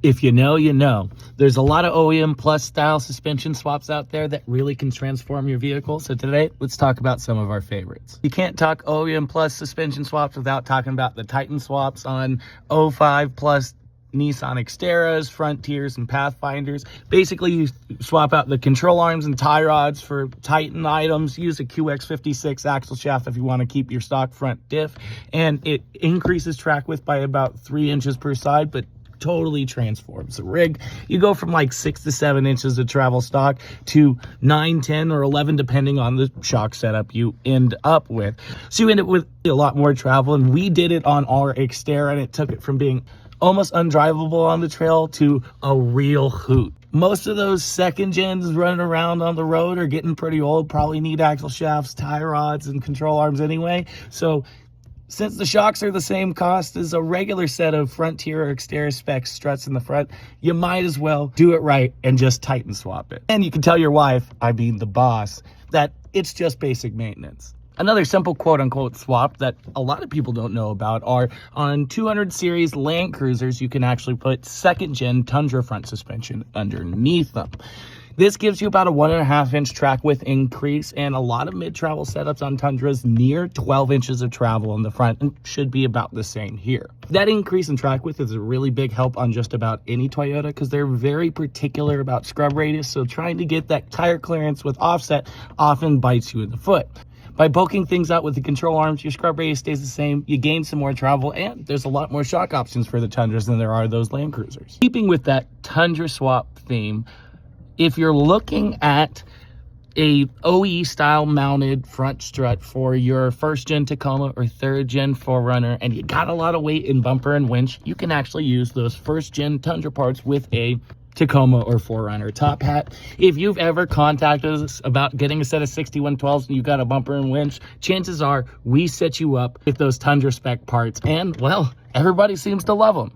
If you know, you know. There's a lot of OEM Plus style suspension swaps out there that really can transform your vehicle. So today, let's talk about some of our favorites. You can't talk OEM Plus suspension swaps without talking about the Titan swaps on 05 Plus Nissan Xterras, Frontiers, and Pathfinders. Basically, you swap out the control arms and tie rods for Titan items. Use a QX56 axle shaft if you want to keep your stock front diff. And it increases track width by about 3 inches per side, but totally transforms the rig. You go from like 6 to 7 inches of travel stock to 9, 10, or 11, depending on the shock setup you end up with. So you end up with a lot more travel, and we did it on our Xterra, and it took it from being almost undrivable on the trail to a real hoot. Most of those second gens running around on the road are getting pretty old, probably need axle shafts, tie rods, and control arms anyway. So since the shocks are the same cost as a regular set of Frontier or Xterra spec struts in the front, you might as well do it right and just Titan swap it. And you can tell your wife, I mean the boss, that it's just basic maintenance. Another simple quote-unquote swap that a lot of people don't know about are on 200 series Land Cruisers, you can actually put second-gen Tundra front suspension underneath them. This gives you about a 1.5 inch track width increase, and a lot of mid-travel setups on Tundras near 12 inches of travel in the front, and should be about the same here. That increase in track width is a really big help on just about any Toyota because they're very particular about scrub radius, so trying to get that tire clearance with offset often bites you in the foot. By bulking things out with the control arms, your scrub radius stays the same, you gain some more travel, and there's a lot more shock options for the Tundras than there are those Land Cruisers. Keeping with that Tundra swap theme, if you're looking at a OE style mounted front strut for your first gen Tacoma or third gen 4Runner, and you got a lot of weight in bumper and winch, you can actually use those first gen Tundra parts with a Tacoma or 4Runner top hat. If you've ever contacted us about getting a set of 6112s and you've got a bumper and winch, chances are we set you up with those Tundra spec parts, and well, everybody seems to love them.